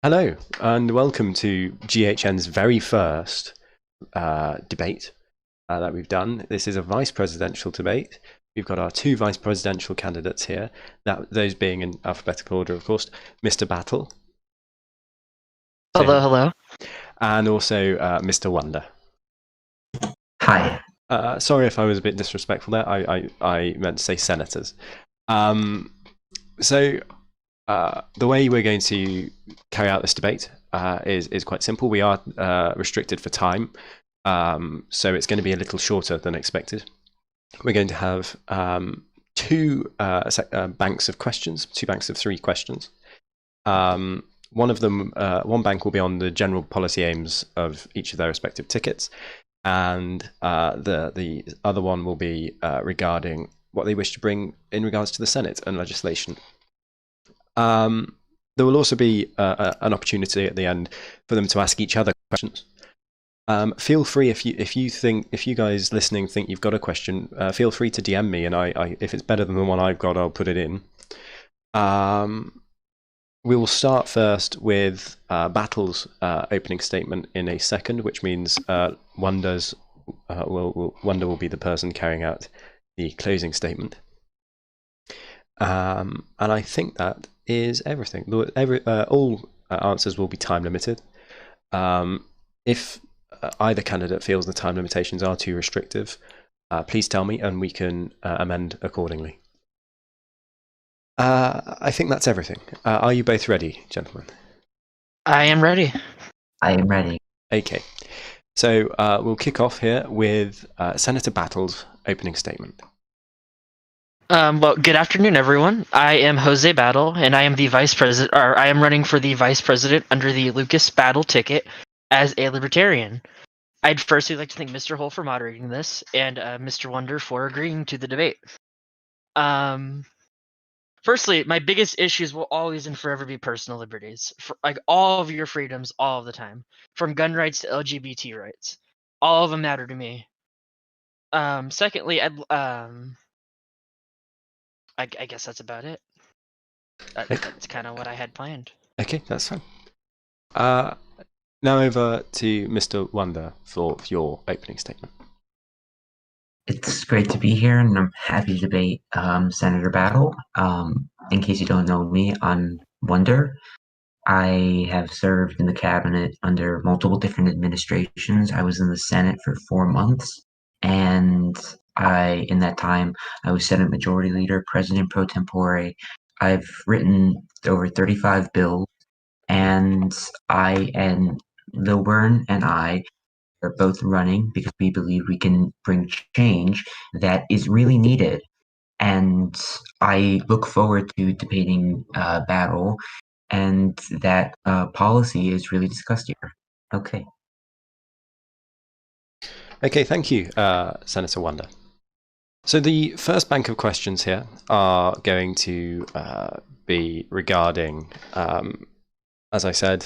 Hello, and welcome to GHN's very first debate that we've done. This is a vice presidential debate. We've got our two vice presidential candidates here, those being in alphabetical order, of course, Mr. Battle. Hello, hello. And also Mr. Wonder. Hi. Sorry if I was a bit disrespectful there. I meant to say senators. The way we're going to carry out this debate is quite simple. We are restricted for time, so it's going to be a little shorter than expected. We're going to have two banks of questions, two banks of three questions. One of them, one bank will be on the general policy aims of each of their respective tickets, and the other one will be regarding what they wish to bring in regards to the Senate and legislation. There will also be an opportunity at the end for them to ask each other questions. Feel free if you guys listening think you've got a question, feel free to DM me, and if it's better than the one I've got, I'll put it in. We will start first with Battle's opening statement in a second, which means Wonder will be the person carrying out the closing statement. And I think that is everything. All answers will be time limited. If either candidate feels the time limitations are too restrictive, please tell me and we can amend accordingly. I think that's everything. Are you both ready, gentlemen? I am ready. I am ready. Okay. So we'll kick off here with Senator Battle's opening statement. Well, good afternoon, everyone. I am Jose Battle, and I am the vice president. Or I am running for the vice president under the Lucas Battle ticket as a libertarian. I'd firstly like to thank Mr. Hull for moderating this, and Mr. Wonder for agreeing to the debate. Firstly, my biggest issues will always and forever be personal liberties, like all of your freedoms, all of the time, from gun rights to LGBT rights. All of them matter to me. Secondly, I guess that's about it. That's kind of what I had planned. Okay, that's fine. Now over to Mr. Wonder for your opening statement. It's great to be here, and I'm happy to debate Senator Battle. In case you don't know me, I'm Wonder. I have served in the cabinet under multiple different administrations. I was in the Senate for 4 months, and in that time, I was Senate Majority Leader, President pro tempore. I've written over 35 bills, and Lilburn and I are both running because we believe we can bring change that is really needed. And I look forward to debating Battle, and that policy is really discussed here. Okay. Okay, thank you, Senator Wonder. So the first bank of questions here are going to be regarding, as I said,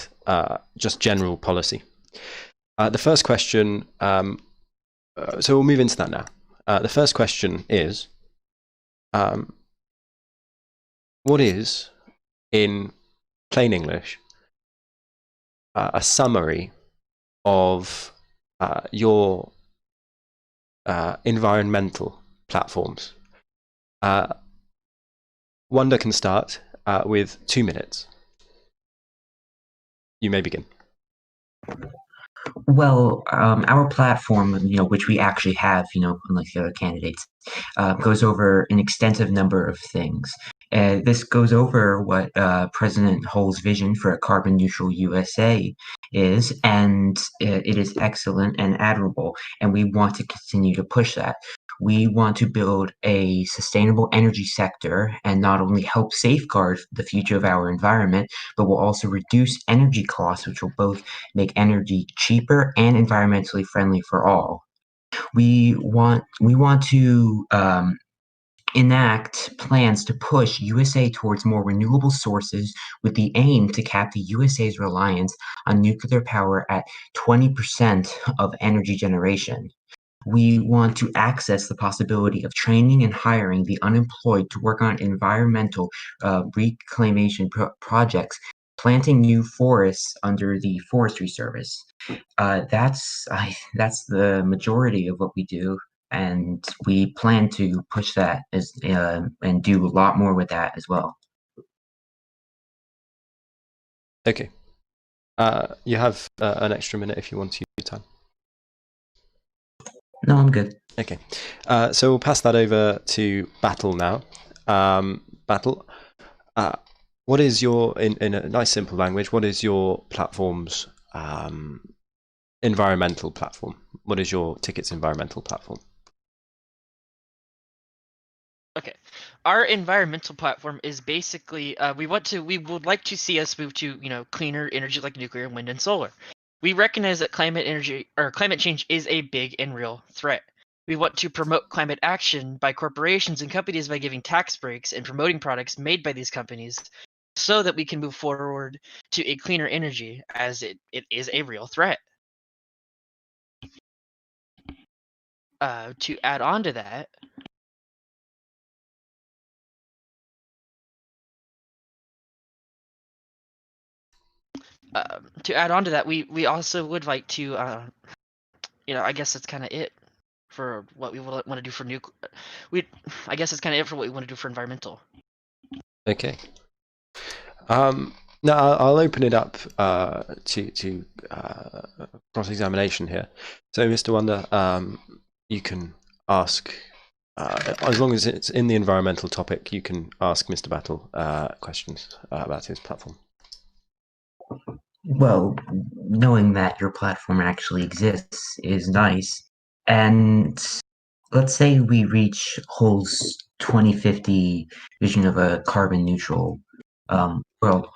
just general policy. The first question, so we'll move into that now. The first question is, what is, in plain English, a summary of your environmental platforms? Wonder can start with 2 minutes. You may begin. Well, our platform, which we actually have, unlike the other candidates, goes over an extensive number of things. This goes over what President Hull's vision for a carbon neutral USA is, and it is excellent and admirable, and we want to continue to push that. We want to build a sustainable energy sector and not only help safeguard the future of our environment, but will also reduce energy costs, which will both make energy cheaper and environmentally friendly for all. We want to enact plans to push USA towards more renewable sources with the aim to cap the USA's reliance on nuclear power at 20% of energy generation. We want to access the possibility of training and hiring the unemployed to work on environmental reclamation projects, planting new forests under the Forestry Service. That's the majority of what we do, and we plan to push that and do a lot more with that as well. Okay. You have an extra minute if you want to use your time. No, I'm good. Okay. So we'll pass that over to Battle now. Battle, what is your, in a nice simple language, what is your platform's environmental platform? What is your ticket's environmental platform? Okay, our environmental platform is basically we would like to see us move to cleaner energy like nuclear, wind, and solar. We recognize that climate change is a big and real threat. We want to promote climate action by corporations and companies by giving tax breaks and promoting products made by these companies so that we can move forward to a cleaner energy, as it is a real threat. To add on to that, we also would like to, I guess that's kind of it for what we want to do for I guess that's kind of it for what we want to do for environmental. Okay. Now I'll open it up to cross-examination here. So, Mr. Wonder, you can ask, as long as it's in the environmental topic, you can ask Mr. Battle questions about his platform. Well, knowing that your platform actually exists is nice. And let's say we reach Hull's 2050 vision of a carbon neutral world.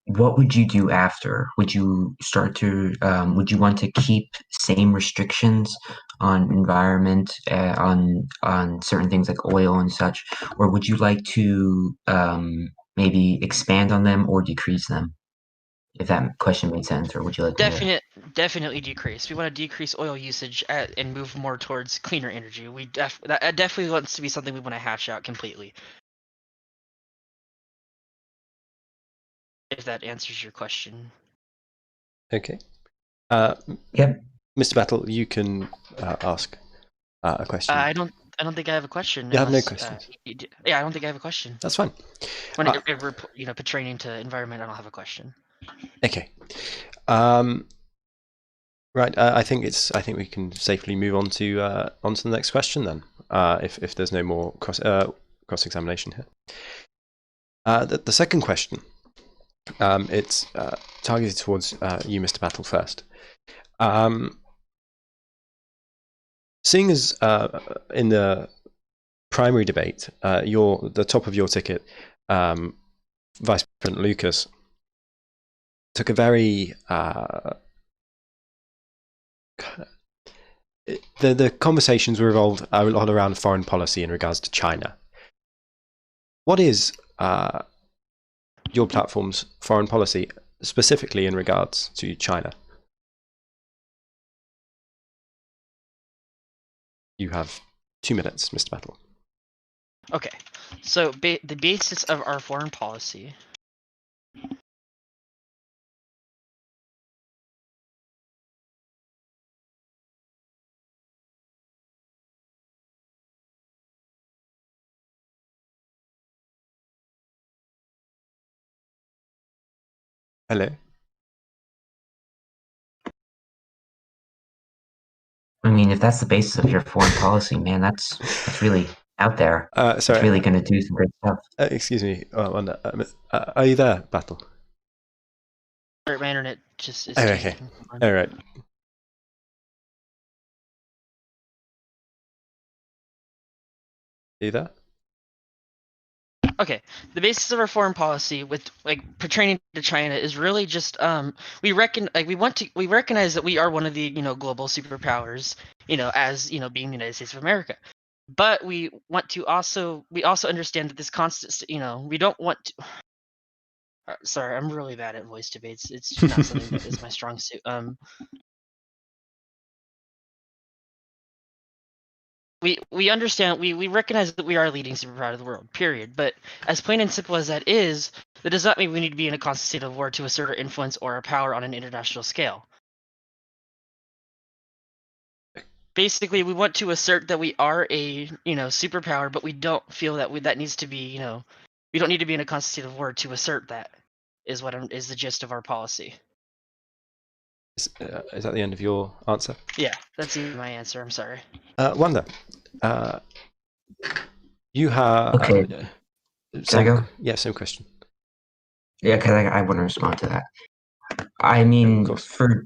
What would you do after? Would you would you want to keep same restrictions on environment, on certain things like oil and such, or would you like to maybe expand on them or decrease them? If that question made sense, or would you like me to? Definitely decrease. We want to decrease oil usage and move more towards cleaner energy. That definitely wants to be something we want to hash out completely. If that answers your question. Okay. Yep. Mr. Battle, you can ask a question. I don't think I have a question. You have no questions. Yeah, I don't think I have a question. That's fine. When pertaining to environment, I don't have a question. Okay. Right. I think we can safely move on to the next question then. If there's no more cross examination here. The second question. It's targeted towards you, Mr. Battle, first. Seeing as in the primary debate, the top of your ticket, Vice President Lucas, took a very the conversations revolved a lot around foreign policy in regards to China. What is your platform's foreign policy specifically in regards to China? You have 2 minutes, Mr. Battle. Okay, so the basis of our foreign policy. Hello. I mean, if that's the basis of your foreign policy, man, that's really out there. Sorry. It's really going to do some great stuff. Excuse me. Are you there, Battle? My internet just is. Okay. All right. Are you there? Okay, the basis of our foreign policy with pertaining to China is really just we recognize that we are one of the global superpowers, as being the United States of America, but we also understand that this constant we don't want to. Sorry, I'm really bad at voice debates. It's not something that is my strong suit. we understand, we recognize that we are a leading superpower of the world, period. But as plain and simple as that is, that does not mean we need to be in a constant state of war to assert our influence or our power on an international scale. Basically, we want to assert that we are a superpower, but we don't feel that that needs to be we don't need to be in a constant state of war to assert that. Is the gist of our policy. Is that the end of your answer? Yeah, that's my answer. I'm sorry. Wanda, you have. Okay. Can I go? Yeah, same question. Yeah, because I want to respond to that. I mean, for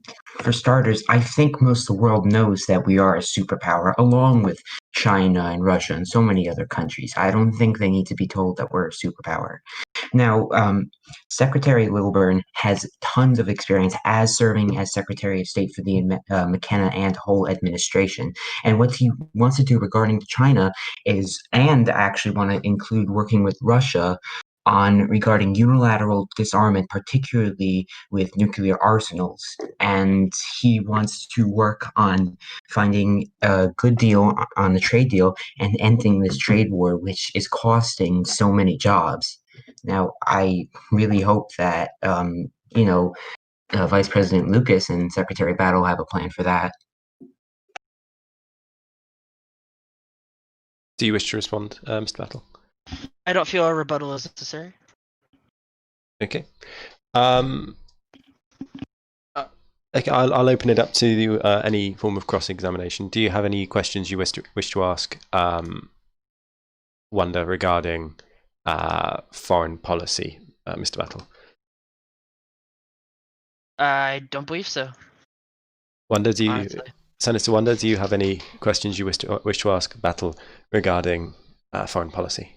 starters, I think most of the world knows that we are a superpower, along with China and Russia and so many other countries. I don't think they need to be told that we're a superpower. Now, Secretary Lilburn has tons of experience as serving as Secretary of State for the McKenna and whole administration. And what he wants to do regarding China is, and actually want to include working with Russia on regarding unilateral disarmament, particularly with nuclear arsenals. And he wants to work on finding a good deal on the trade deal and ending this trade war, which is costing so many jobs. Now, I really hope that, Vice President Lucas and Secretary Battle have a plan for that. Do you wish to respond, Mr. Battle? I don't feel a rebuttal is necessary. Okay. Okay, I'll open it up to any form of cross-examination. Do you have any questions you wish to ask Wanda regarding foreign policy, Mr. Battle? I don't believe so. Wanda, Honestly. Senator Wanda, do you have any questions you wish to ask Battle regarding foreign policy?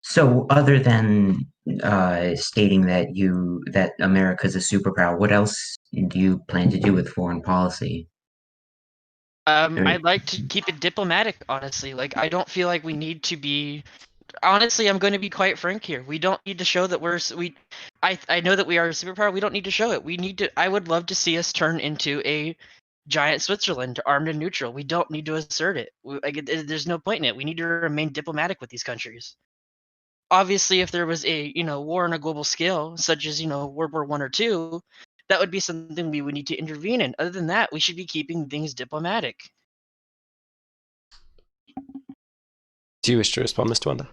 So, other than stating that America's a superpower, what else do you plan to do with foreign policy? I'd like to keep it diplomatic, honestly. Like, I don't feel like we need to be. Honestly, I'm going to be quite frank here. We don't need to show that I know that we are a superpower. We don't need to show it. We need to. I would love to see us turn into a giant Switzerland, armed and neutral. We don't need to assert it. There's no point in it. We need to remain diplomatic with these countries. Obviously, if there was a war on a global scale, such as World War I or II, that would be something we would need to intervene in. Other than that, we should be keeping things diplomatic. Do you wish to respond, Mr. Wanda?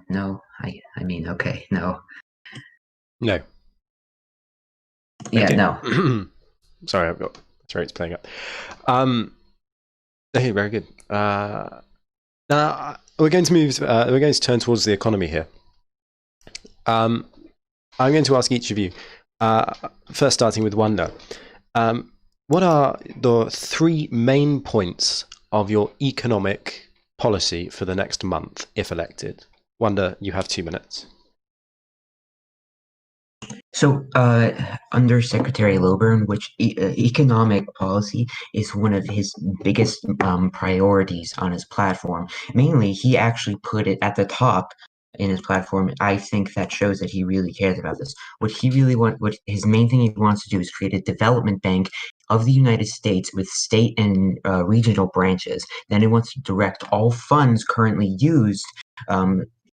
No. I mean, okay, no. No. Yeah, okay. No. Sorry, I've got throats playing up. Okay, very good. Now we're going to move. We're going to turn towards the economy here. I'm going to ask each of you, first starting with Wanda. What are the 3 main points of your economic policy for the next month, if elected? Wanda, you have 2 minutes. So, under Secretary Lilburn, which economic policy is one of his biggest priorities on his platform. Mainly, he actually put it at the top in his platform. I think that shows that he really cares about this. What his main thing he wants to do is create a development bank of the United States with state and regional branches. Then he wants to direct all funds currently used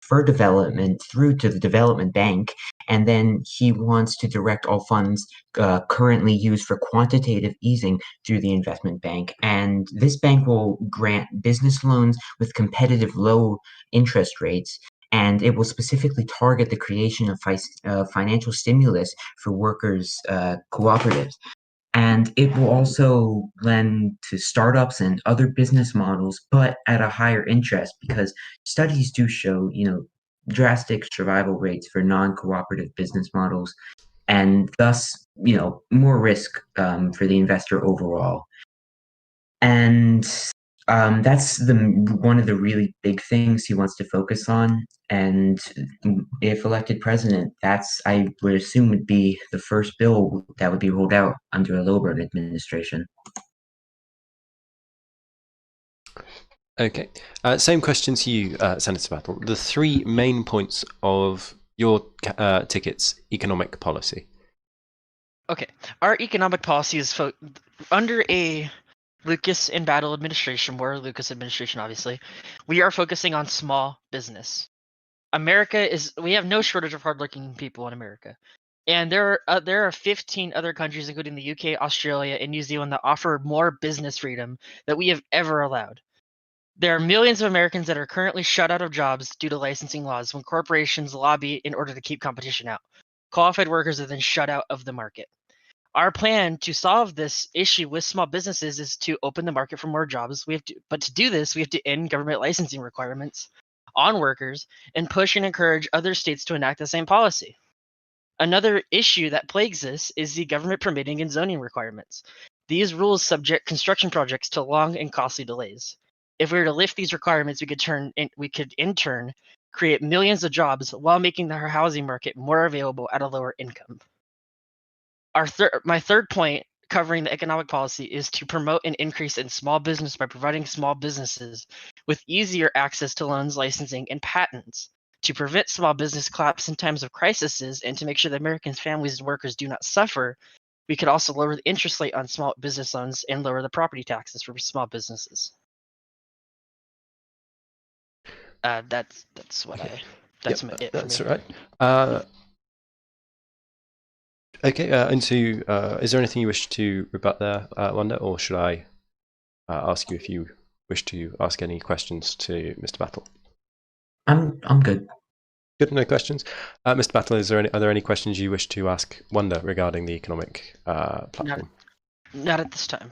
for development through to the development bank, and then he wants to direct all funds currently used for quantitative easing through the investment bank. And this bank will grant business loans with competitive low interest rates, and it will specifically target the creation of financial stimulus for workers' cooperatives. And it will also lend to startups and other business models, but at a higher interest, because studies do show, drastic survival rates for non-cooperative business models, and thus, more risk for the investor overall. And that's one of the really big things he wants to focus on. And if elected president, I would assume would be the first bill that would be rolled out under a Lilburn administration. Okay. Same question to you, Senator Battle. The 3 main points of your ticket's economic policy. Okay. Our economic policy is under a Lucas and Battle administration, more Lucas administration, obviously, we are focusing on small business. We have no shortage of hardworking people in America. And there are 15 other countries, including the UK, Australia, and New Zealand, that offer more business freedom that we have ever allowed. There are millions of Americans that are currently shut out of jobs due to licensing laws when corporations lobby in order to keep competition out. Qualified workers are then shut out of the market. Our plan to solve this issue with small businesses is to open the market for more jobs. But to do this, we have to end government licensing requirements on workers and push and encourage other states to enact the same policy. Another issue that plagues this is the government permitting and zoning requirements. These rules subject construction projects to long and costly delays. If we were to lift these requirements, we could in turn create millions of jobs while making the housing market more available at a lower income. My third point covering the economic policy is to promote an increase in small business by providing small businesses with easier access to loans, licensing, and patents to prevent small business collapse in times of crises and to make sure that American families and workers do not suffer. We could also lower the interest rate on small business loans and lower the property taxes for small businesses. That's what Okay. That's Yep, it for that's me. all right. Okay, is there anything you wish to rebut there, Wanda, or should I ask you if you wish to ask any questions to Mr. Battle? I'm good. Good, no questions. Mr. Battle, are there any questions you wish to ask Wanda regarding the economic platform? Not at this time.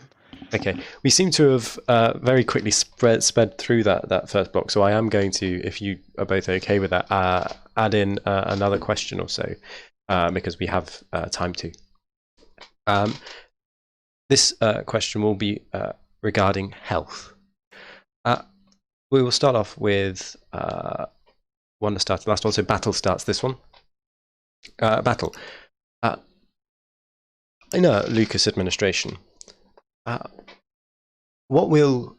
Okay, we seem to have very quickly sped through that first block, so I am going to, if you are both okay with that, add in another question or so, because we have time to. This question will be regarding health. We will start off with Wanda starts the last one, so Battle starts this one. Battle. In a Lucas administration, what will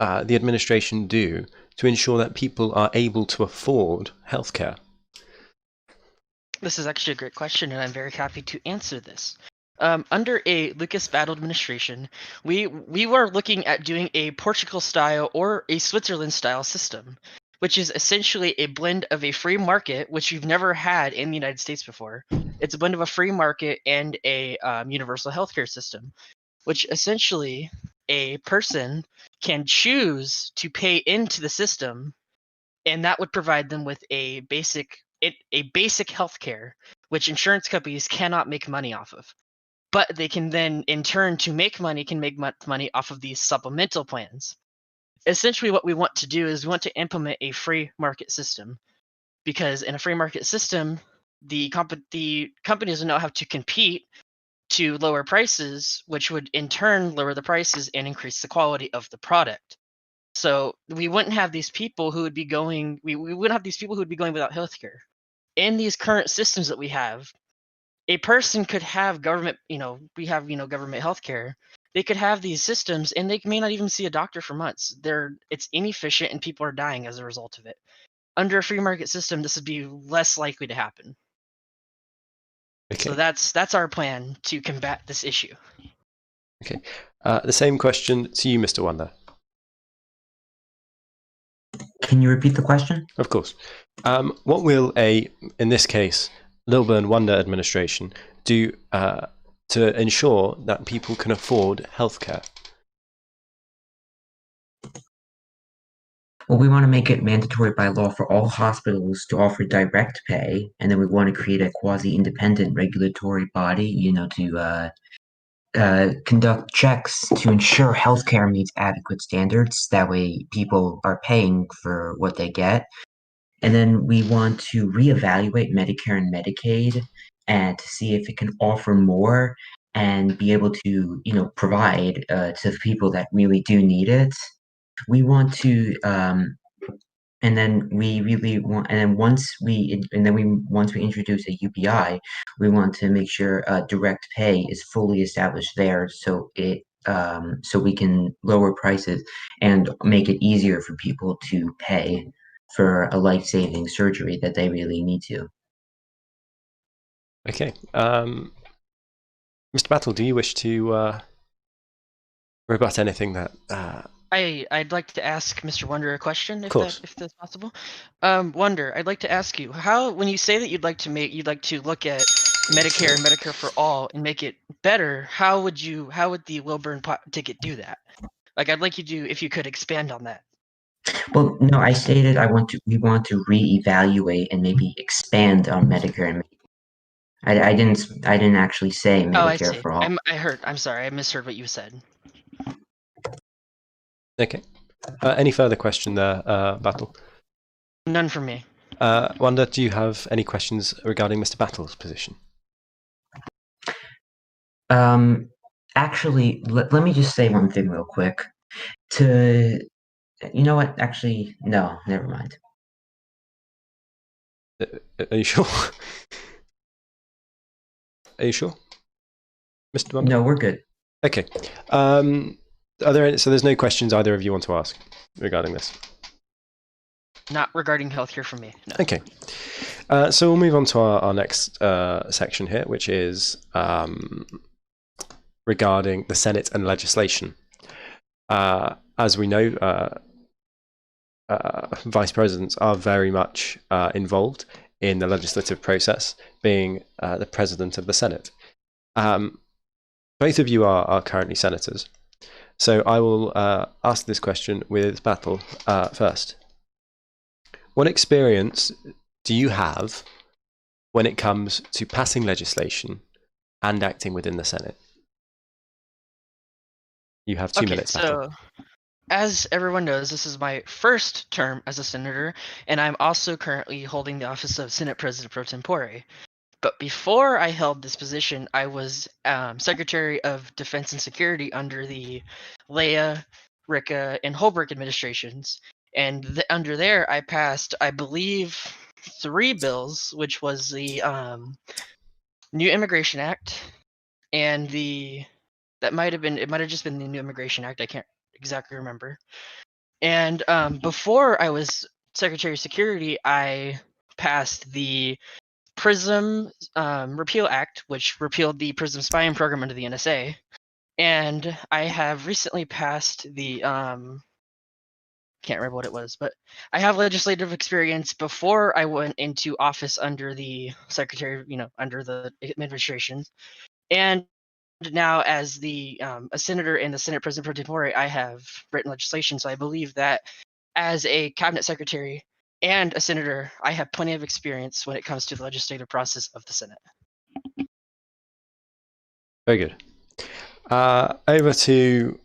the administration do to ensure that people are able to afford healthcare? This is actually a great question, and I'm very happy to answer this. Under a Lucas Battle administration, we were looking at doing a Portugal style or a Switzerland style system, which is essentially a blend of a free market, which we've never had in the United States before. It's a blend of a free market and a universal healthcare system, which essentially a person can choose to pay into the system, and that would provide them with a basic healthcare, which insurance companies cannot make money off of. But they can then, in turn, to make money, can make money off of these supplemental plans. Essentially, what we want to do is we want to implement a free market system, because in a free market system, the companies will not have to compete to lower prices, which would in turn lower the prices and increase the quality of the product. So we wouldn't have these people who would be going. We wouldn't have these people who would be going without healthcare. In these current systems that we have, a person could have government. We have government healthcare. They could have these systems, and they may not even see a doctor for months. It's inefficient, and people are dying as a result of it. Under a free market system, this would be less likely to happen. Okay. So that's our plan to combat this issue. Okay. The same question to you, Mr. Wanda. Can you repeat the question? Of course. What will in this case, Lilburn Wanda administration do to ensure that people can afford healthcare? Well, we want to make it mandatory by law for all hospitals to offer direct pay, and then we want to create a quasi-independent regulatory body, to conduct checks to ensure healthcare meets adequate standards. That way, people are paying for what they get. And then we want to reevaluate Medicare and Medicaid and to see if it can offer more and be able to, provide to the people that really do need it. We want to, and then we really want, and then once we introduce a UBI, we want to make sure direct pay is fully established there, so so we can lower prices and make it easier for people to pay for a life-saving surgery that they really need to. Okay. Mr. Battle, do you wish to rebut anything that. I'd like to ask Mr. Wonder a question, if course. that's possible. Wonder, I'd like to ask you how, when you say that you'd like to look at Medicare and Medicare for all and make it better, how would the Wilburn ticket do that? Like, I'd like you to, if you could expand on that. Well, no, I stated we want to reevaluate and maybe expand on Medicare and I didn't actually say Oh, I Medicare see. for all. I'm sorry, I misheard what you said. Okay. Any further question there, Battle? None from me. Wanda, do you have any questions regarding Mr. Battle's position? Actually, let me just say one thing real quick. You know what? Actually, no, never mind. Are you sure? Are you sure, Mr. Wanda? No, we're good. Okay. Are there any, so there's no questions either of you want to ask regarding this? Not regarding healthcare for me. No. Okay. So we'll move on to our next section here, which is regarding the Senate and legislation. As we know, vice presidents are very much involved in the legislative process, being the president of the Senate. Both of you are currently senators. So I will ask this question with Battle first. What experience do you have when it comes to passing legislation and acting within the Senate? You have 2 minutes, Battle. So, as everyone knows, this is my first term as a senator, and I'm also currently holding the office of Senate President Pro Tempore. But before I held this position, I was Secretary of Defense and Security under the Leah, Ricka, and Holbrooke administrations. And under there, I passed, I believe, 3 bills, which was the New Immigration Act, and it might have just been the New Immigration Act. I can't exactly remember. And before I was Secretary of Security, I passed the PRISM Repeal Act, which repealed the PRISM spying program under the NSA. And I have recently passed the can't remember what it was, but I have legislative experience before I went into office under the secretary, under the administration. And now, as a senator in the Senate President Pro Tempore, I have written legislation. So I believe that as a cabinet secretary and a senator, I have plenty of experience when it comes to the legislative process of the Senate. Very good. Over to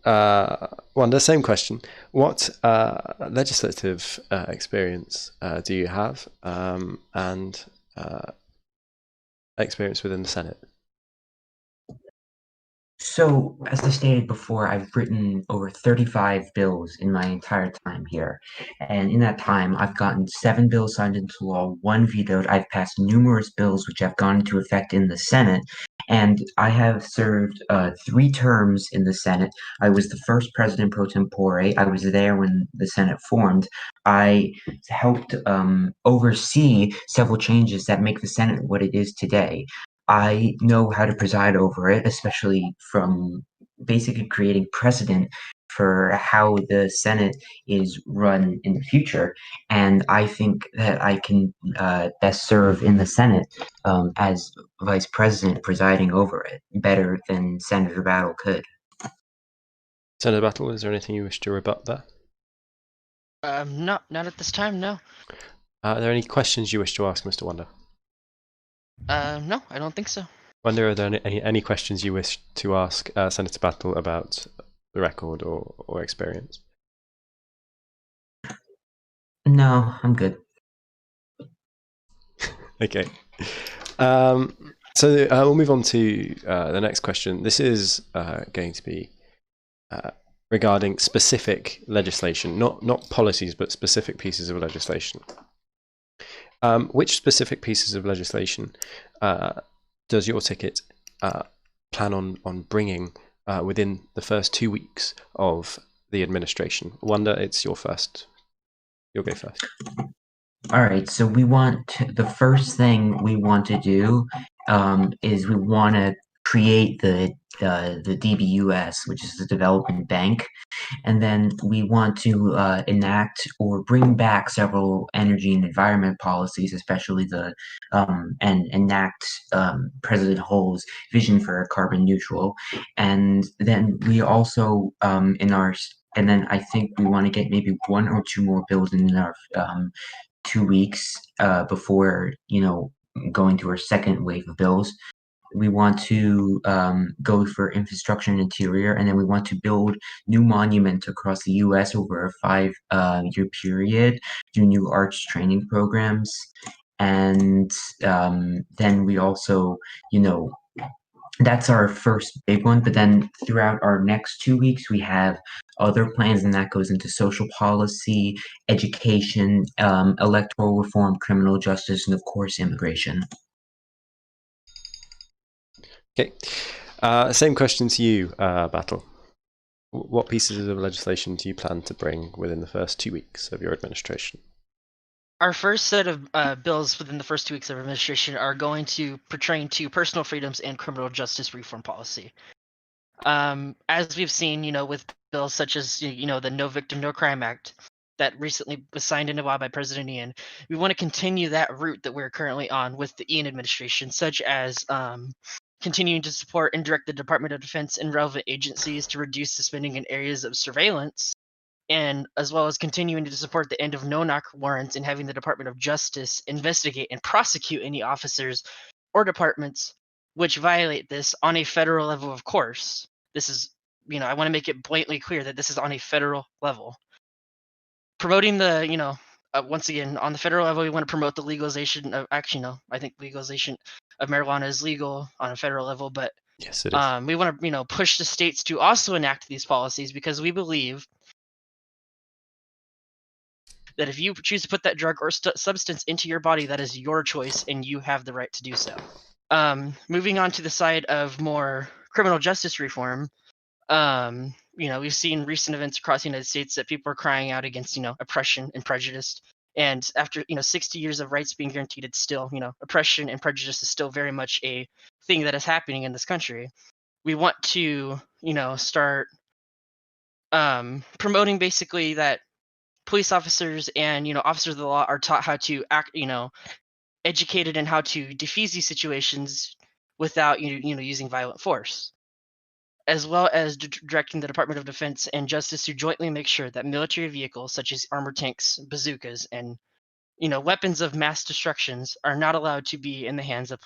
Wanda, same question. What legislative experience do you have and experience within the Senate? So, as I stated before, I've written over 35 bills in my entire time here. And in that time, I've gotten 7 bills signed into law, 1 vetoed. I've passed numerous bills which have gone into effect in the Senate. And I have served 3 terms in the Senate. I was the first president pro tempore. I was there when the Senate formed. I helped oversee several changes that make the Senate what it is today. I know how to preside over it, especially from basically creating precedent for how the Senate is run in the future. And I think that I can best serve in the Senate as vice president presiding over it better than Senator Battle could. Senator Battle, is there anything you wish to rebut there? Not at this time, no. Are there any questions you wish to ask Mr. Wanda? No, I don't think so. Wanda, are there any questions you wish to ask Senator Battle about the record or experience? No, I'm good. Okay. So we'll move on to the next question. This is going to be regarding specific legislation, not policies, but specific pieces of legislation. Which specific pieces of legislation does your ticket plan on bringing within the first 2 weeks of the administration? Wanda, it's your first. You'll go first. All right, so the first thing we want to do is we want to create the DBUS, which is the Development Bank, and then we want to enact or bring back several energy and environment policies, especially and enact President Hull's vision for carbon neutral. And then we also and then I think we want to get maybe one or two more bills in our 2 weeks before going to our second wave of bills. We want to go for infrastructure and interior, and then we want to build new monuments across the U.S. over a 5-year period, do new arts training programs, and then we also, that's our first big one. But then throughout our next 2 weeks, we have other plans, and that goes into social policy, education, electoral reform, criminal justice, and of course, immigration. Okay. Same question to you, Battle. What pieces of legislation do you plan to bring within the first 2 weeks of your administration? Our first set of bills within the first 2 weeks of administration are going to pertain to personal freedoms and criminal justice reform policy. As we've seen, with bills such as, the No Victim, No Crime Act that recently was signed into law by President Ian, we want to continue that route that we're currently on with the Ian administration, such as continuing to support and direct the Department of Defense and relevant agencies to reduce the spending in areas of surveillance, and as well as continuing to support the end of no-knock warrants and having the Department of Justice investigate and prosecute any officers or departments which violate this on a federal level, of course. This is, I want to make it blatantly clear that this is on a federal level. Promoting the, once again, on the federal level, we want to promote the legalization of, actually, no, I think legalization of marijuana is legal on a federal level, but yes, it is. We want to, push the states to also enact these policies, because we believe that if you choose to put that drug or substance into your body, that is your choice and you have the right to do so. Moving on to the side of more criminal justice reform, we've seen recent events across the United States that people are crying out against, oppression and prejudice. And after, 60 years of rights being guaranteed, it's still, oppression and prejudice is still very much a thing that is happening in this country. We want to, start promoting basically that police officers and, officers of the law are taught how to act, educated in how to defuse these situations without, using violent force, as well as directing the Department of Defense and Justice to jointly make sure that military vehicles such as armored tanks, bazookas, and weapons of mass destructions are not allowed to be in the hands of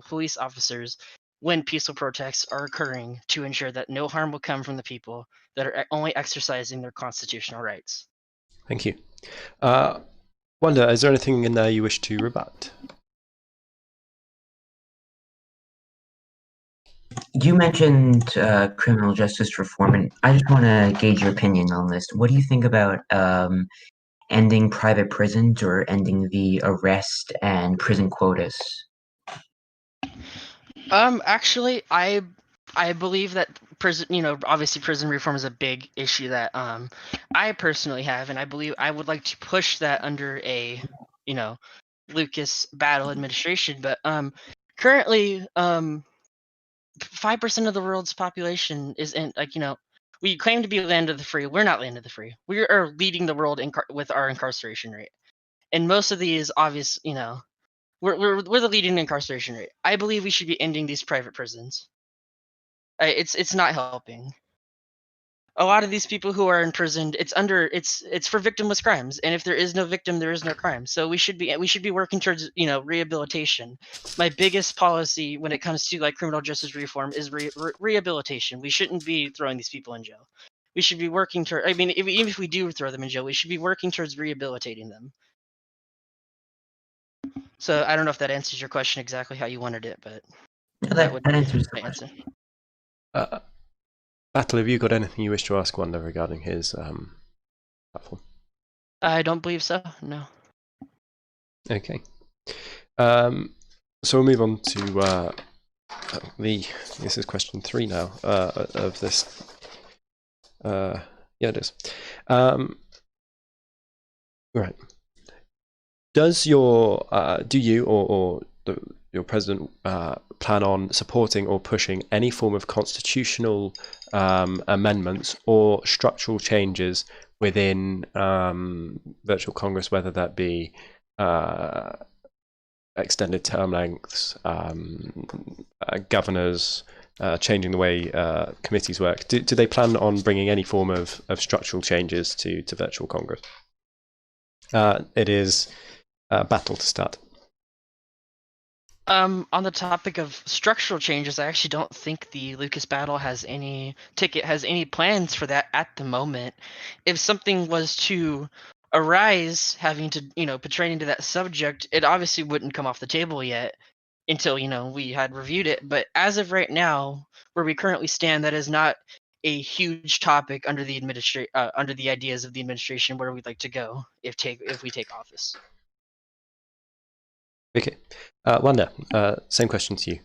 police officers when peaceful protests are occurring, to ensure that no harm will come from the people that are only exercising their constitutional rights. Thank you. Wanda, is there anything in there you wish to rebut? You mentioned criminal justice reform, and I just want to gauge your opinion on this. What do you think about ending private prisons or ending the arrest and prison quotas? Actually, I believe that prison, obviously prison reform is a big issue that I personally have, and I believe I would like to push that under a, Lucas Battle administration. But currently, 5% of the world's population is in, we claim to be land of the free. We're not land of the free. We are leading the world with our incarceration rate, and most of these obvious, we're the leading incarceration rate. I believe we should be ending these private prisons. It's not helping. A lot of these people who are imprisoned, it's for victimless crimes, and if there is no victim, there is no crime. So we should be working towards, rehabilitation. My biggest policy when it comes to criminal justice reform is rehabilitation. We shouldn't be throwing these people in jail. We should be working toward. I mean, even if we do throw them in jail, we should be working towards rehabilitating them. So I don't know if that answers your question exactly how you wanted it, but that answers the my question. answer. Battle, have you got anything you wish to ask Wanda regarding his platform? I don't believe so, no. Okay. So we'll move on to this is question 3 now of this. Yeah, it is. Right. Does your do you or your president plan on supporting or pushing any form of constitutional amendments or structural changes within virtual Congress, whether that be extended term lengths, governors, changing the way committees work? Do they plan on bringing any form of structural changes to virtual Congress? It is Battle to start. On the topic of structural changes, I actually don't think the Lucas Battle has any plans for that at the moment. If something was to arise having to, pertaining to that subject, it obviously wouldn't come off the table yet until, we had reviewed it. But as of right now, where we currently stand, that is not a huge topic under the under the ideas of the administration where we'd like to go if we take office. Okay. Wanda, same question to you.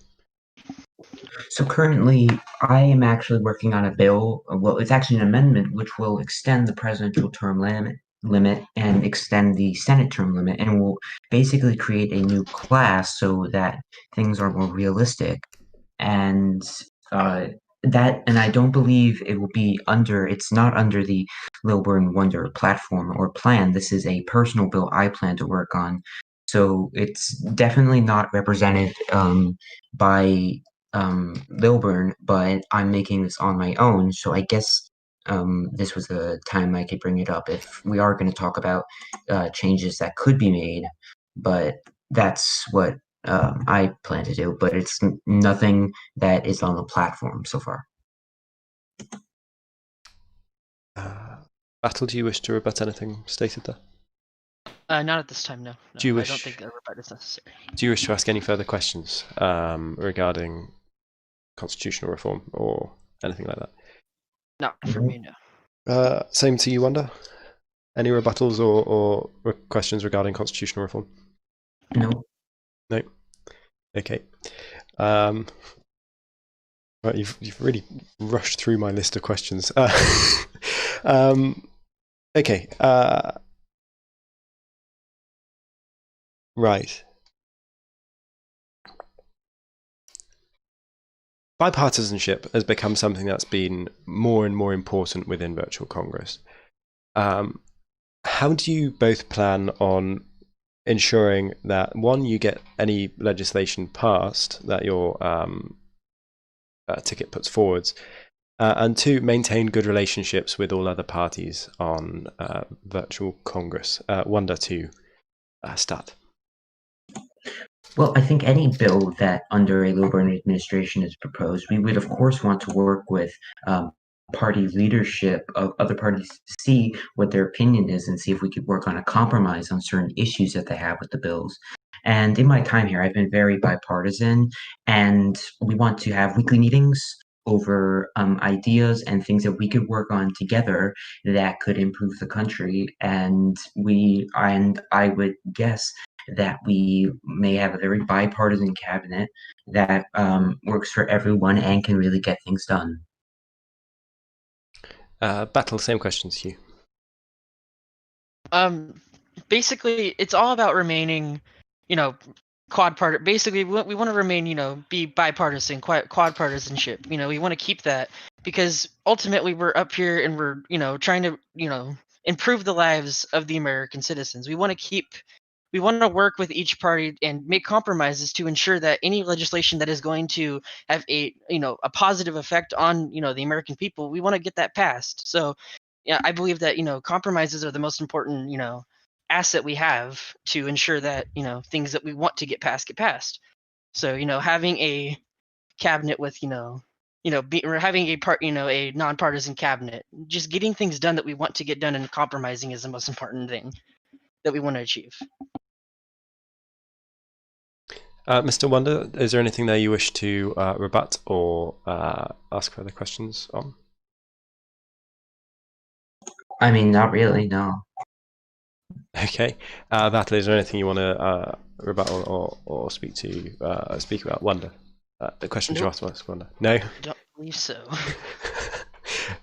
So currently, I am actually working on a bill. Well, it's actually an amendment which will extend the presidential term limit and extend the Senate term limit, and will basically create a new class so that things are more realistic. And I don't believe it will be it's not under the Lilburn Wonder platform or plan. This is a personal bill I plan to work on. So it's definitely not represented by Lilburn, but I'm making this on my own. So I guess this was the time I could bring it up if we are going to talk about changes that could be made. But that's what I plan to do, but it's nothing that is on the platform so far. Battle, do you wish to rebut anything stated there? Not at this time, no. Do you I don't think a rebut is necessary. Do you wish to ask any further questions regarding constitutional reform or anything like that? Not for me, no. Same to you, Wanda? Any rebuttals or questions regarding constitutional reform? No. No. Okay. Right, you've really rushed through my list of questions. Okay. Right. Bipartisanship has become something that's been more and more important within virtual Congress. How do you both plan on ensuring that, one, you get any legislation passed that your ticket puts forwards, and two, maintain good relationships with all other parties on virtual Congress? Wanda, to start. Well, I think any bill that under a Lilburn administration is proposed, we would of course want to work with party leadership of other parties to see what their opinion is and see if we could work on a compromise on certain issues that they have with the bills. And in my time here, I've been very bipartisan, and we want to have weekly meetings over ideas and things that we could work on together that could improve the country. And I would guess that we may have a very bipartisan cabinet that works for everyone and can really get things done. Battle, same questions to you. Basically, it's all about remaining, basically we want to remain, be bipartisan, quad partisanship. We want to keep that because ultimately we're up here and we're, trying to, improve the lives of the American citizens. We want to work with each party and make compromises to ensure that any legislation that is going to have a positive effect on, the American people, we want to get that passed. So, yeah, I believe that, compromises are the most important, asset we have to ensure that, things that we want to get passed. So, having a cabinet with, having a nonpartisan cabinet, just getting things done that we want to get done and compromising is the most important thing that we want to achieve. Mr. Wonder, is there anything there you wish to rebut or ask further questions on? I mean, not really, no. Okay. Battle, is there anything you want to rebut or speak about? Wonder? The questions you asked us, Wonder? No? I don't believe so.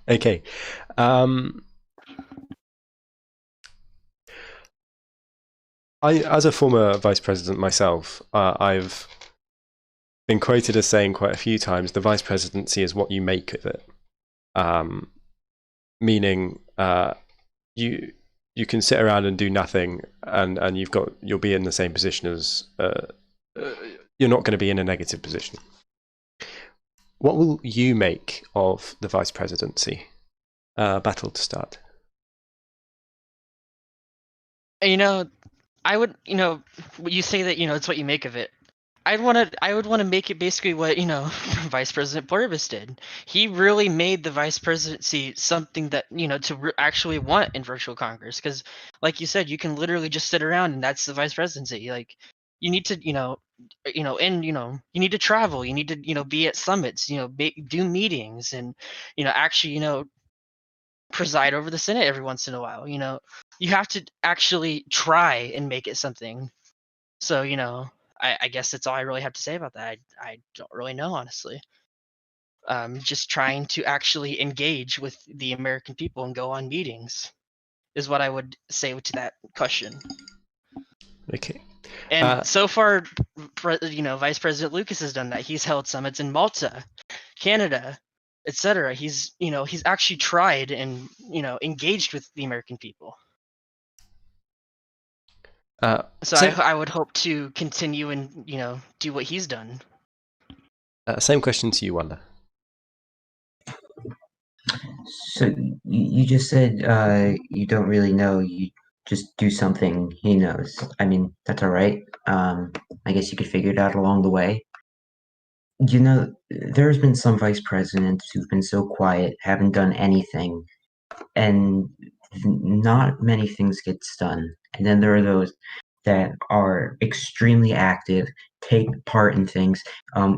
Okay. As a former vice president myself, I've been quoted as saying quite a few times, the vice presidency is what you make of it. Meaning you can sit around and do nothing, and you'll be in the same position as you're not going to be in a negative position. What will you make of the vice presidency? Battle to start. I would, you say that, it's what you make of it. I would want to make it basically what, Vice President Portibus did. He really made the vice presidency something that, to actually want in virtual Congress. Because, like you said, you can literally just sit around and that's the vice presidency. Like, you need to, you need to travel. You need to, be at summits, do meetings and, actually, preside over the Senate every once in a while. You have to actually try and make it something. So, I guess that's all I really have to say about that. I don't really know, honestly. Just trying to actually engage with the American people and go on meetings is what I would say to that question. Okay. And so far, Vice President Lucas has done that. He's held summits in Malta, Canada, etc. He's actually tried and, engaged with the American people. So I would hope to continue and, do what he's done. Same question to you, Wanda. So you just said you don't really know. You just do something he knows. I mean, that's all right. I guess you could figure it out along the way. There's been some vice presidents who've been so quiet, haven't done anything, and not many things gets done. And then there are those that are extremely active, take part in things,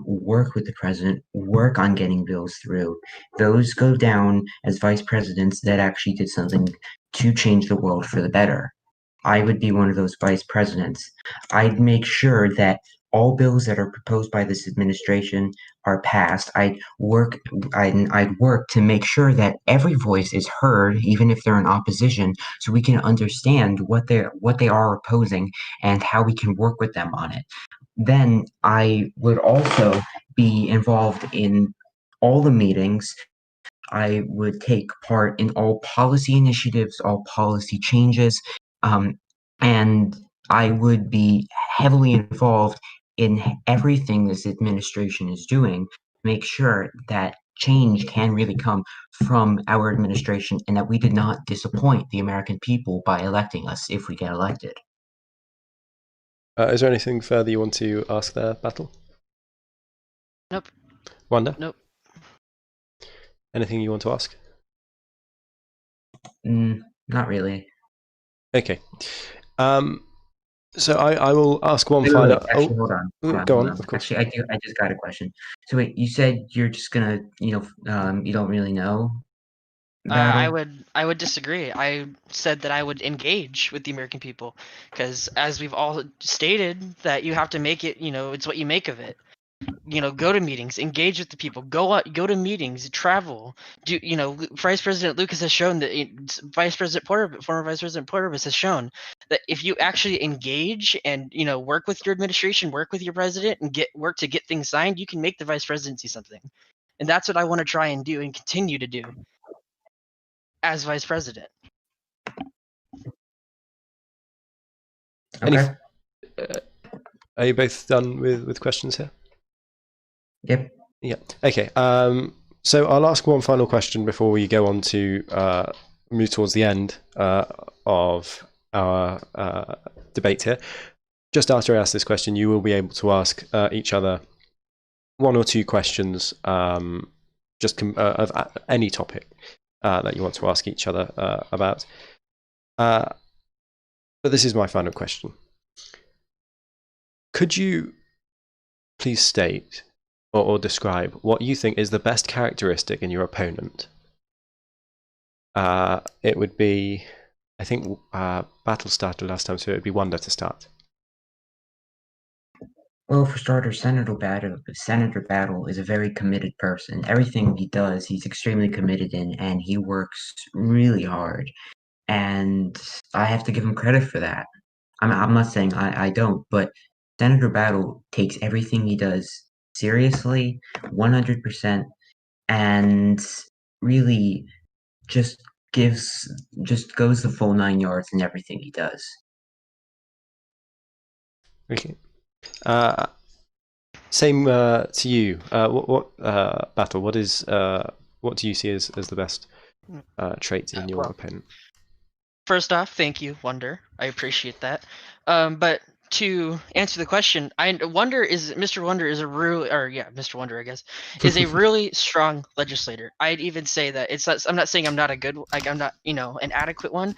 work with the president, work on getting bills through. Those go down as vice presidents that actually did something to change the world for the better. I would be one of those vice presidents. I'd make sure that all bills that are proposed by this administration are passed. I'd work to make sure that every voice is heard, even if they're in opposition, so we can understand what they are opposing and how we can work with them on it. Then I would also be involved in all the meetings. I would take part in all policy initiatives, all policy changes, and I would be heavily involved in everything this administration is doing, make sure that change can really come from our administration and that we did not disappoint the American people by electing us if we get elected. Is there anything further you want to ask there, Battle? Nope. Wanda? Nope. Anything you want to ask? Not really. Okay. So I will ask one Wait, final. actually, hold on. Go on. Of course. Actually, I just got a question. So wait, you said you're just gonna, you don't really know. I would disagree. I said that I would engage with the American people because, as we've all stated, that you have to make it. It's what you make of it. Go to meetings, engage with the people, go out, go to meetings, travel. Vice President Lucas has shown that former Vice President Portibus has shown that if you actually engage and work with your administration, work with your president, and work to get things signed, you can make the vice presidency something. And that's what I want to try and do and continue to do as vice president. Okay. Are you both done with questions here? Yep. Yeah. Okay. So I'll ask one final question before we go on to move towards the end of our debate here. Just after I ask this question, you will be able to ask each other one or two questions, of any topic that you want to ask each other about. But this is my final question. Could you please state or describe what you think is the best characteristic in your opponent? It would be, I think, Battle started last time, so it would be Wanda to start. Well, for starters, Senator Battle is a very committed person. Everything he does, he's extremely committed in, and he works really hard. And I have to give him credit for that. I'm not saying I don't, but Senator Battle takes everything he does seriously, 100%, and really just goes the full 9 yards in everything he does. Okay. Same to you. What Battle? What do you see as the best trait in your opinion? First off, thank you, Wonder. I appreciate that. But to answer the question, Mr. Wonder is Mr. Wonder, I guess, is a really strong legislator. I'd even say that I'm not saying I'm not a good, like I'm not, an adequate one.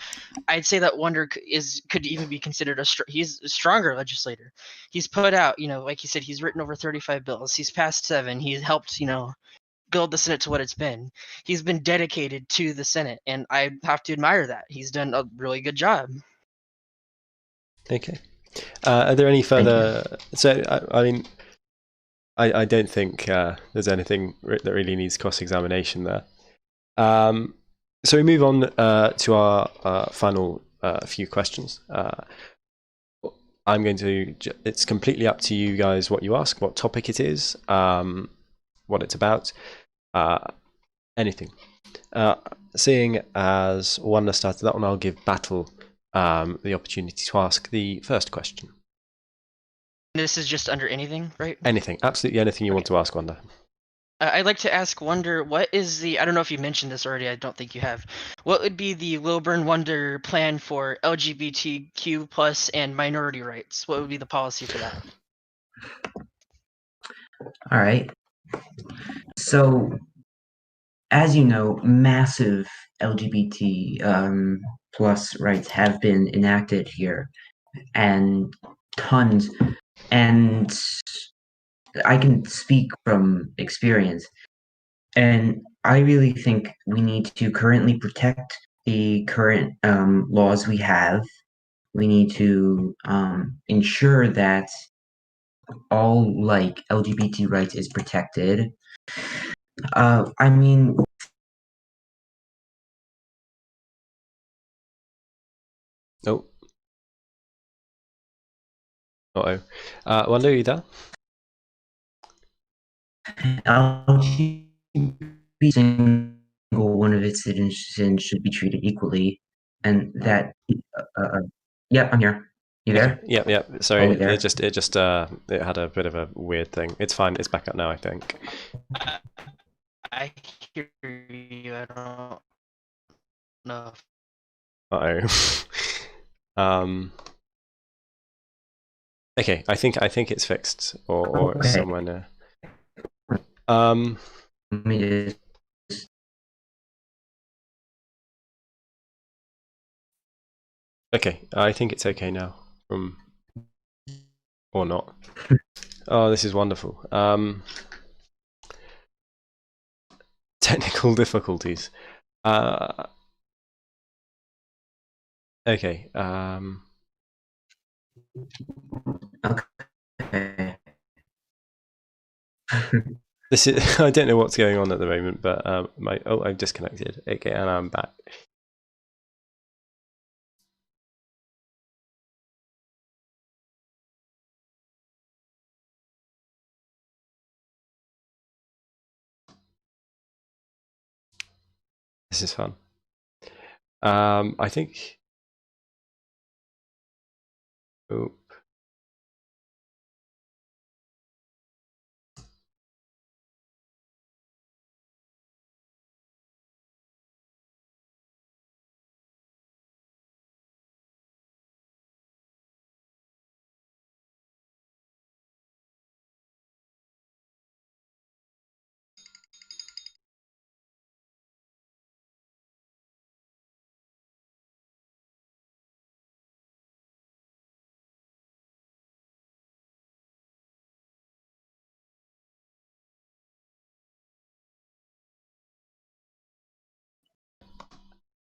I'd say that Wonder could even be considered he's a stronger legislator. He's put out, like he said, he's written over 35 bills. He's passed 7. He's helped, build the Senate to what it's been. He's been dedicated to the Senate, and I have to admire that. He's done a really good job. Okay. Are there any further? So, I mean, I don't think there's anything that really needs cross-examination there. So we move on to our final few questions. I'm going to. It's completely up to you guys what you ask, what topic it is, what it's about, anything. Seeing as Wanda started that one, I'll give Battle the opportunity to ask the first question. This is just under anything, right? Anything, absolutely anything you want to ask, Wanda. I'd like to ask Wonder, what is I don't know if you mentioned this already, I don't think you have. What would be the Lilburn Wonder plan for LGBTQ plus and minority rights? What would be the policy for that? All right. So, as you know, massive LGBT plus rights have been enacted here, and tons. And I can speak from experience. And I really think we need to currently protect the current laws we have. We need to ensure that all LGBT rights is protected. I mean, Oh. Uh-oh. Wanda, are you there? LGBT single one of its citizens should be treated equally, and that. Yeah, I'm here. You there? Yeah. Sorry, there. it just it had a bit of a weird thing. It's fine. It's back up now, I think. I hear you. I don't know. Uh-oh. Okay, I think it's fixed or Okay. somewhere near. Let me just. Okay, I think it's okay now. Or not. Oh, this is wonderful. Technical difficulties. Okay. Okay. This is. I don't know what's going on at the moment, but I've disconnected. Okay, and I'm back. This is fun. I think. Oh.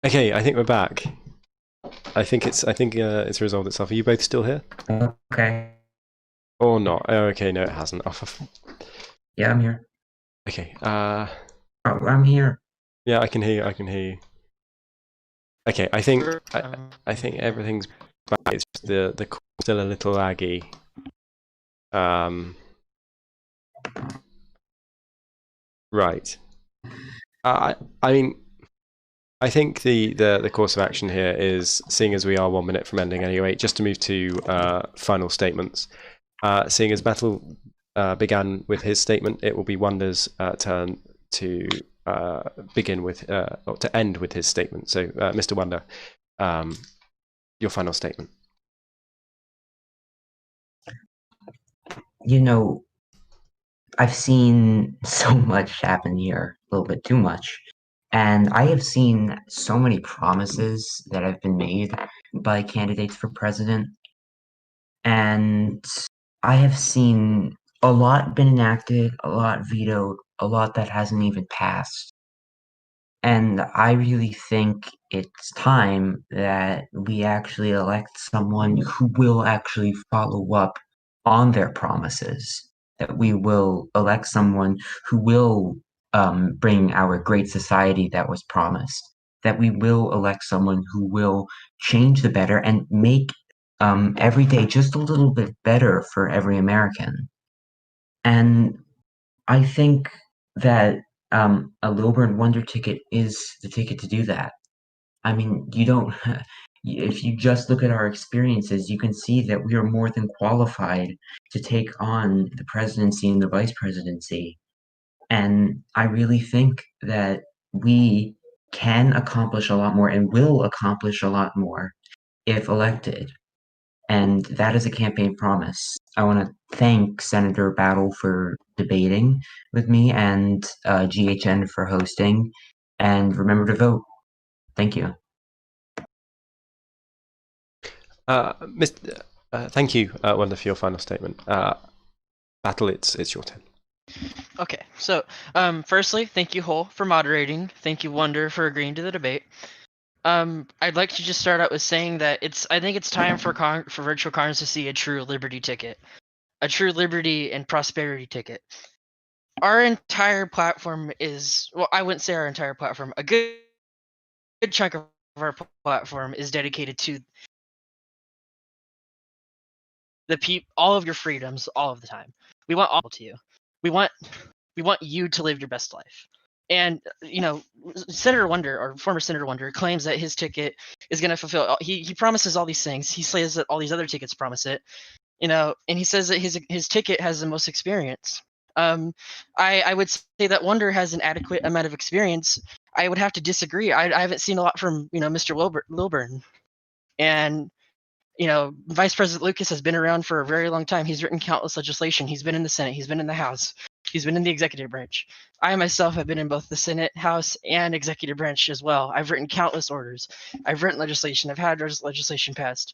Okay, I think we're back. I think it's resolved itself. Are you both still here? Okay. Or not? Oh, okay, no, it hasn't. Yeah, I'm here. Okay. I'm here. Yeah, I can hear you. I can hear you. Okay, I think everything's back. It's just the call's still a little laggy. Right. I mean, I think the course of action here is, seeing as we are 1 minute from ending anyway, just to move to final statements. Seeing as Battle began with his statement, it will be Wonder's turn to begin with, or to end with his statement. So, Mr. Wonder, your final statement. You know, I've seen so much happen here, a little bit too much. And I have seen so many promises that have been made by candidates for president. And I have seen a lot been enacted, a lot vetoed, a lot that hasn't even passed. And I really think it's time that we actually elect someone who will actually follow up on their promises, that we will elect someone who will bring our great society that was promised, that we will elect someone who will change the better and make every day just a little bit better for every American. And I think that a Lilburn Wonder ticket is the ticket to do that. I mean, you don't, if you just look at our experiences, you can see that we are more than qualified to take on the presidency and the vice presidency. And I really think that we can accomplish a lot more and will accomplish a lot more if elected. And that is a campaign promise. I want to thank Senator Battle for debating with me and GHN for hosting. And remember to vote. Thank you. Thank you, Wonder, for your final statement. Battle, it's your turn. Okay, so firstly, thank you, Hole, for moderating. Thank you, Wonder, for agreeing to the debate. I'd like to just start out with saying that I think it's time for virtual Congress to see a true liberty ticket, a true liberty and prosperity ticket. Our entire platform is, well, I wouldn't say our entire platform. A good chunk of our platform is dedicated to all of your freedoms, all of the time. We want all to you. We want you to live your best life. And Senator Wonder, or former Senator Wonder, claims that his ticket is going to fulfill. He promises all these things. He says that all these other tickets promise it. And he says that his ticket has the most experience. I would say that Wonder has an adequate amount of experience. I would have to disagree. I haven't seen a lot from Mr. Lilburn, and Vice President Lucas has been around for a very long time. He's written countless legislation. He's been in the Senate. He's been in the House. He's been in the executive branch. I myself have been in both the Senate, House, and executive branch as well. I've written countless orders. I've written legislation. I've had legislation passed.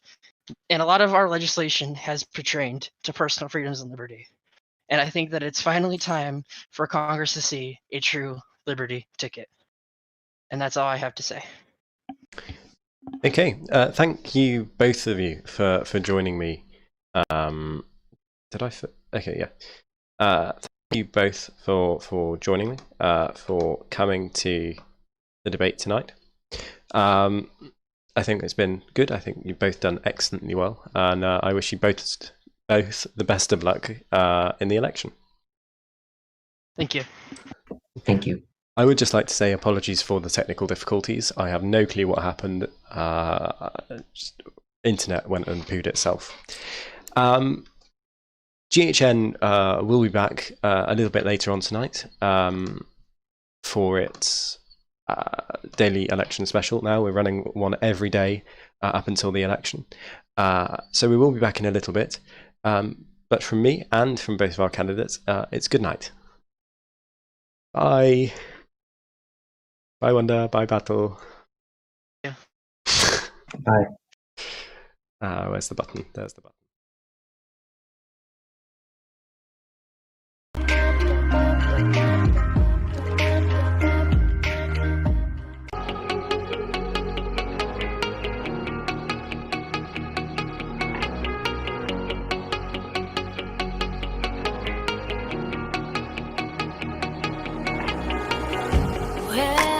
And a lot of our legislation has pertained to personal freedoms and liberty. And I think that it's finally time for Congress to see a true liberty ticket. And that's all I have to say. Okay, thank you both of you for joining me. Okay, yeah. Thank you both for joining me, for coming to the debate tonight. I think it's been good. I think you've both done excellently well, and I wish you both the best of luck in the election. Thank you. Thank you. I would just like to say apologies for the technical difficulties. I have no clue what happened. Internet went and pooed itself. GHN will be back a little bit later on tonight for its daily election special. Now we're running one every day up until the election. So we will be back in a little bit. But from me and from both of our candidates, it's good night. Bye. Bye, Wonder. Bye, Battle. Yeah. Bye. Where's the button? There's the button. Where